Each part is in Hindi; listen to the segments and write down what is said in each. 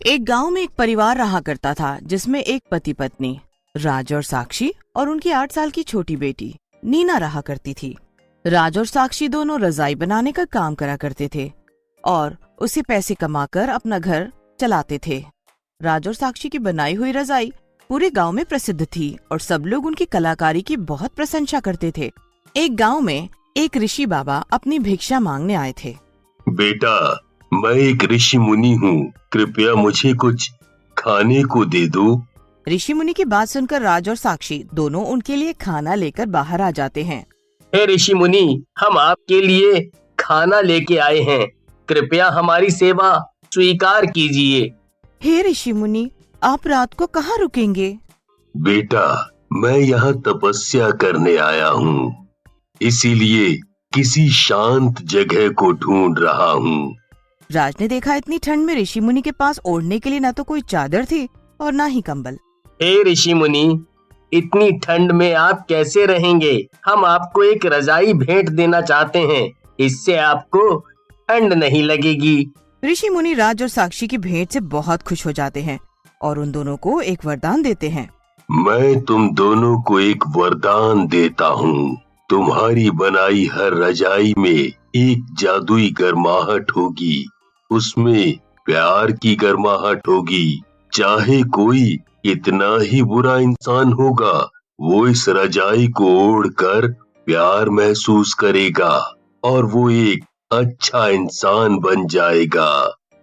एक गांव में एक परिवार रहा करता था जिसमें एक पति पत्नी राज और साक्षी और उनकी 8 साल की छोटी बेटी नीना रहा करती थी। राज और साक्षी दोनों रजाई बनाने का काम करा करते थे और उसे पैसे कमाकर अपना घर चलाते थे। राज और साक्षी की बनाई हुई रजाई पूरे गांव में प्रसिद्ध थी और सब लोग उनकी कलाकारी की बहुत प्रशंसा करते थे। एक गांव में एक ऋषि बाबा अपनी भिक्षा मांगने आए थे। बेटा, मैं एक ऋषि मुनि हूँ, कृपया मुझे कुछ खाने को दे दो। ऋषि मुनि की बात सुनकर राज और साक्षी दोनों उनके लिए खाना लेकर बाहर आ जाते हैं। हे ऋषि मुनि, हम आपके लिए खाना लेके आए हैं, कृपया हमारी सेवा स्वीकार कीजिए। हे ऋषि मुनि, आप रात को कहाँ रुकेंगे? बेटा, मैं यहाँ तपस्या करने आया हूँ, इसीलिए किसी शांत जगह को ढूंढ रहा हूँ। राज ने देखा इतनी ठंड में ऋषि मुनि के पास ओढ़ने के लिए न तो कोई चादर थी और न ही कंबल। हे ऋषि मुनि, इतनी ठंड में आप कैसे रहेंगे? हम आपको एक रजाई भेंट देना चाहते हैं, इससे आपको ठंड नहीं लगेगी। ऋषि मुनि राज और साक्षी की भेंट से बहुत खुश हो जाते हैं और उन दोनों को एक वरदान देते हैं। मैं तुम दोनों को एक वरदान देता हूँ, तुम्हारी बनाई हर रजाई में एक जादुई गर्माहट होगी, उसमें प्यार की गर्माहट होगी। चाहे कोई इतना ही बुरा इंसान होगा, वो इस रजाई को ओढ़कर प्यार महसूस करेगा और वो एक अच्छा इंसान बन जाएगा।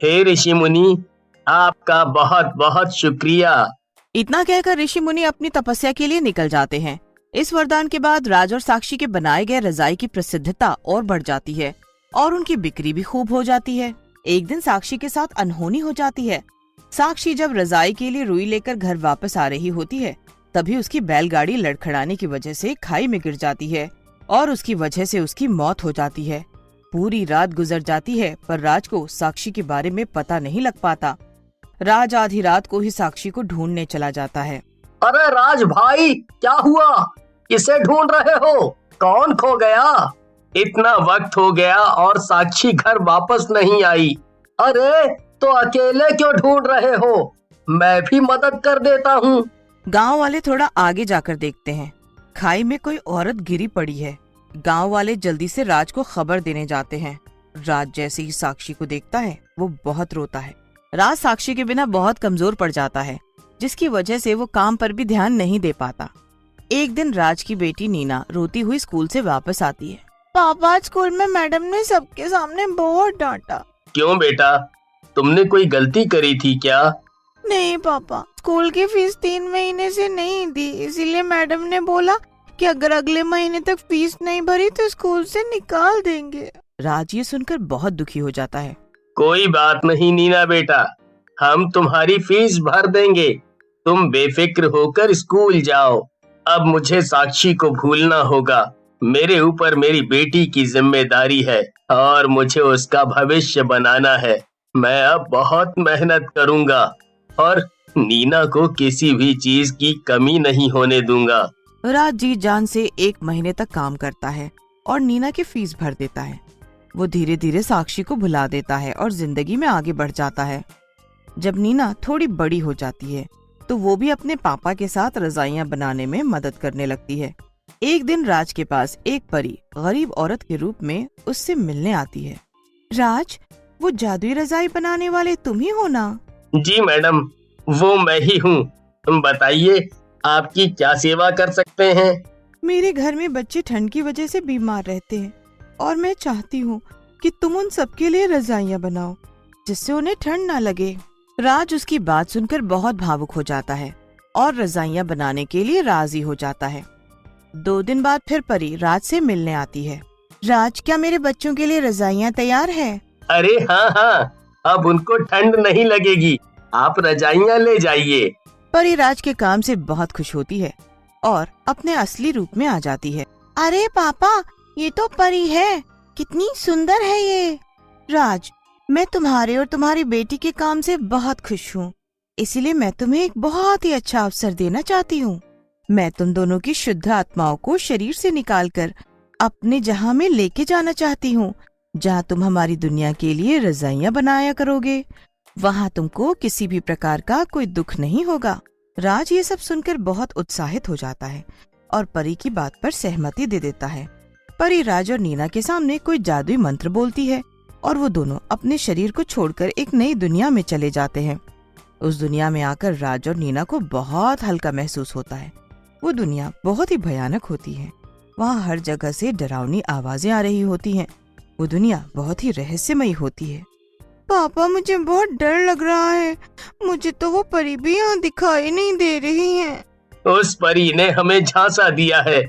हे ऋषि मुनि, आपका बहुत बहुत शुक्रिया। इतना कहकर ऋषि मुनि अपनी तपस्या के लिए निकल जाते हैं। इस वरदान के बाद राज और साक्षी के बनाए गए रजाई की प्रसिद्धता और बढ़ जाती है और उनकी बिक्री भी खूब हो जाती है। एक दिन साक्षी के साथ अनहोनी हो जाती है। साक्षी जब रजाई के लिए रुई लेकर घर वापस आ रही होती है, तभी उसकी बैलगाड़ी लड़खड़ाने की वजह से खाई में गिर जाती है और उसकी वजह से उसकी मौत हो जाती है। पूरी रात गुजर जाती है पर राज को साक्षी के बारे में पता नहीं लग पाता। राज आधी रात को ही साक्षी को ढूंढने चला जाता है। अरे राज भाई, क्या हुआ? किसे ढूंढ रहे हो? कौन खो गया? इतना वक्त हो गया और साक्षी घर वापस नहीं आई। अरे तो अकेले क्यों ढूंढ रहे हो? मैं भी मदद कर देता हूँ। गांव वाले थोड़ा आगे जाकर देखते हैं, खाई में कोई औरत गिरी पड़ी है। गांव वाले जल्दी से राज को खबर देने जाते हैं। राज जैसे ही साक्षी को देखता है वो बहुत रोता है। राज साक्षी के बिना बहुत कमजोर पड़ जाता है, जिसकी वजह से वो काम पर भी ध्यान नहीं दे पाता। एक दिन राज की बेटी नीना रोती हुई स्कूल से वापस आती है। पापा, स्कूल में मैडम ने सबके सामने बहुत डांटा। क्यों बेटा, तुमने कोई गलती करी थी क्या? नहीं पापा, स्कूल की फीस 3 महीने से नहीं दी, इसीलिए मैडम ने बोला कि अगर अगले महीने तक फीस नहीं भरी तो स्कूल से निकाल देंगे। राज ये सुनकर बहुत दुखी हो जाता है। कोई बात नहीं नीना बेटा, हम तुम्हारी फीस भर देंगे, तुम बेफिक्र होकर स्कूल जाओ। अब मुझे साक्षी को भूलना होगा। मेरे ऊपर मेरी बेटी की जिम्मेदारी है और मुझे उसका भविष्य बनाना है। मैं अब बहुत मेहनत करूंगा और नीना को किसी भी चीज की कमी नहीं होने दूंगा। राज जी जान से 1 महीने तक काम करता है और नीना की फीस भर देता है। वो धीरे धीरे साक्षी को भुला देता है और जिंदगी में आगे बढ़ जाता है। जब नीना थोड़ी बड़ी हो जाती है तो वो भी अपने पापा के साथ रजाइयां बनाने में मदद करने लगती है। एक दिन राज के पास एक परी गरीब औरत के रूप में उससे मिलने आती है। राज, वो जादुई रजाई बनाने वाले तुम ही हो ना? जी मैडम, वो मैं ही हूँ। तुम बताइए, आपकी क्या सेवा कर सकते हैं? मेरे घर में बच्चे ठंड की वजह से बीमार रहते हैं और मैं चाहती हूँ कि तुम उन सबके लिए रजाइयाँ बनाओ जिससे उन्हें ठंड न लगे। राज उसकी बात सुनकर बहुत भावुक हो जाता है और रजाइयाँ बनाने के लिए राजी हो जाता है। 2 दिन बाद फिर परी राज से मिलने आती है। राज, क्या मेरे बच्चों के लिए रजाइयाँ तैयार है? अरे हाँ, अब उनको ठंड नहीं लगेगी, आप रजाइयाँ ले जाइए। परी राज के काम से बहुत खुश होती है और अपने असली रूप में आ जाती है। अरे पापा, ये तो परी है, कितनी सुंदर है ये। राज, मैं तुम्हारे और तुम्हारी बेटी के काम से बहुत खुश हूँ, इसीलिए मैं तुम्हें एक बहुत ही अच्छा अवसर देना चाहती हूँ। मैं तुम दोनों की शुद्ध आत्माओं को शरीर से निकालकर अपने जहां में लेके जाना चाहती हूँ, जहाँ तुम हमारी दुनिया के लिए रजाइयाँ बनाया करोगे। वहाँ तुमको किसी भी प्रकार का कोई दुख नहीं होगा। राज ये सब सुनकर बहुत उत्साहित हो जाता है और परी की बात पर सहमति दे देता है। परी राज और नीना के सामने कोई जादुई मंत्र बोलती है और वो दोनों अपने शरीर को छोड़कर एक नई दुनिया में चले जाते हैं। उस दुनिया में आकर राज और नीना को बहुत हल्का महसूस होता है। वो दुनिया बहुत ही भयानक होती है। वहाँ हर जगह से डरावनी आवाजें आ रही होती हैं। वो दुनिया बहुत ही रहस्यमयी होती है। पापा, मुझे बहुत डर लग रहा है। मुझे तो वो परी भी यहाँ दिखाई नहीं दे रही है। उस परी ने हमें झांसा दिया है।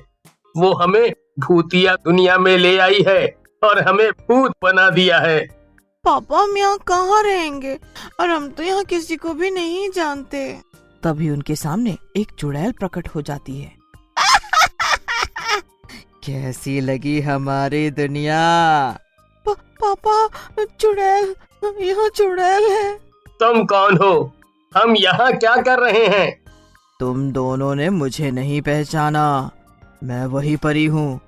वो हमें भूतिया दुनिया में ले आई है और हमें भूत बना दिया है। पापा, हम यहाँ कहाँ रहेंगे और हम तो यहाँ किसी को भी नहीं जानते। तभी उनके सामने एक चुड़ैल प्रकट हो जाती है। कैसी लगी हमारी दुनिया? पापा, चुड़ैल, यहाँ चुड़ैल है। तुम कौन हो? हम यहाँ क्या कर रहे हैं? तुम दोनों ने मुझे नहीं पहचाना। मैं वही परी हूँ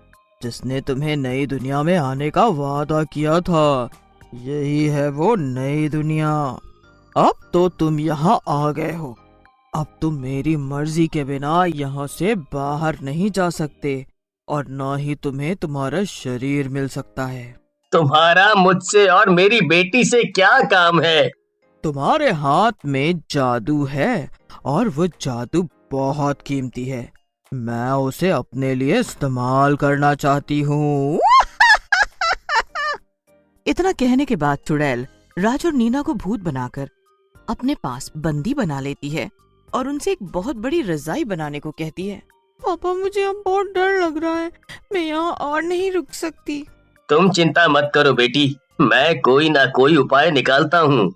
जिसने तुम्हें नई दुनिया में आने का वादा किया था। यही है वो नई दुनिया। अब तो तुम यहाँ आ गए हो। अब तुम मेरी मर्जी के बिना यहाँ से बाहर नहीं जा सकते और न ही तुम्हें तुम्हारा शरीर मिल सकता है। तुम्हारा मुझसे और मेरी बेटी से क्या काम है? तुम्हारे हाथ में जादू है और वो जादू बहुत कीमती है। मैं उसे अपने लिए इस्तेमाल करना चाहती हूँ। इतना कहने के बाद चुड़ैल राज और नीना को भूत बनाकर अपने पास बंदी बना लेती है और उनसे एक बहुत बड़ी रजाई बनाने को कहती है। पापा, मुझे अब बहुत डर लग रहा है। मैं यहाँ और नहीं रुक सकती। तुम चिंता मत करो बेटी, मैं कोई ना कोई उपाय निकालता हूँ।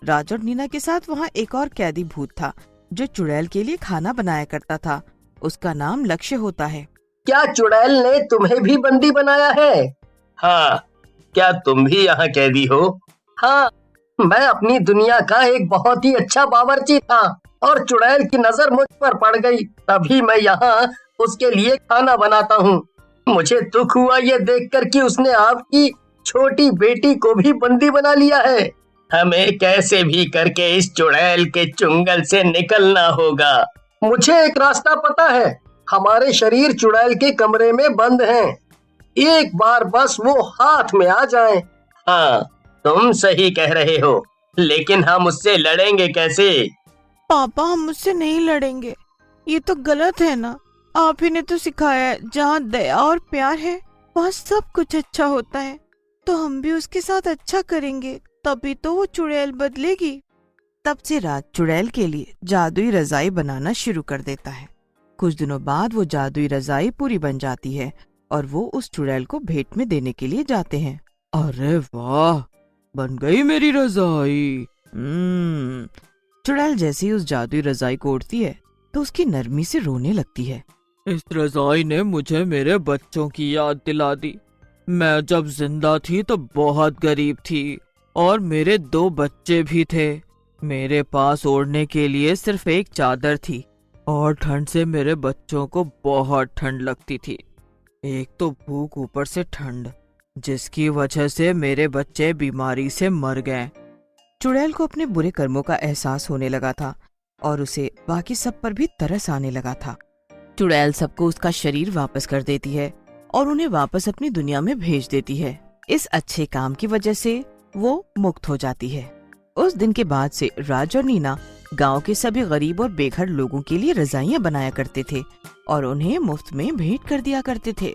राज और नीना के साथ वहाँ एक और कैदी भूत था जो चुड़ैल के लिए खाना बनाया करता था। उसका नाम लक्ष्य होता है। क्या चुड़ैल ने तुम्हें भी बंदी बनाया है? हाँ। क्या तुम भी यहाँ कैदी हो? हाँ, मैं अपनी दुनिया का एक बहुत ही अच्छा बावर्ची था और चुड़ैल की नजर मुझ पर पड़ गई। तभी मैं यहाँ उसके लिए खाना बनाता हूँ। मुझे दुख हुआ ये देखकर कि उसने आपकी छोटी बेटी को भी बंदी बना लिया है। हमें कैसे भी करके इस चुड़ैल के चुंगल से निकलना होगा। मुझे एक रास्ता पता है। हमारे शरीर चुड़ैल के कमरे में बंद हैं। एक बार बस वो हाथ में आ जाएं। हाँ, तुम सही कह रहे हो, लेकिन हम उससे लड़ेंगे कैसे? पापा, हम मुझसे नहीं लड़ेंगे। ये तो गलत है ना। आप ही ने तो सिखाया है जहाँ दया और प्यार है वहाँ सब कुछ अच्छा होता है। तो हम भी उसके साथ अच्छा करेंगे, तभी तो वो चुड़ैल बदलेगी। तब से राज चुड़ैल के लिए जादुई रजाई बनाना शुरू कर देता है। कुछ दिनों बाद वो जादुई रजाई पूरी बन जाती है और वो उस चुड़ैल को भेंट में देने के लिए जाते हैं। अरे वाह, बन गई मेरी रजाई। चुड़ैल जैसे ही उस जादुई रजाई को ओढ़ती है तो उसकी नरमी से रोने लगती है। इस रजाई ने मुझे मेरे बच्चों की याद दिला दी। मैं जब जिंदा थी तो बहुत गरीब थी और मेरे 2 बच्चे भी थे। मेरे पास ओढ़ने के लिए सिर्फ एक चादर थी और ठंड से मेरे बच्चों को बहुत ठंड लगती थी। एक तो भूख, ऊपर से ठंड, जिसकी वजह से मेरे बच्चे बीमारी से मर गए। चुड़ैल को अपने बुरे कर्मों का एहसास होने लगा था और उसे बाकी सब पर भी तरस आने लगा था। चुड़ैल सबको उसका शरीर वापस कर देती है और उन्हें वापस अपनी दुनिया में भेज देती है। इस अच्छे काम की वजह से वो मुक्त हो जाती है। उस दिन के बाद से राज और नीना गांव के सभी गरीब और बेघर लोगों के लिए रजाइयां बनाया करते थे और उन्हें मुफ्त में भेंट कर दिया करते थे।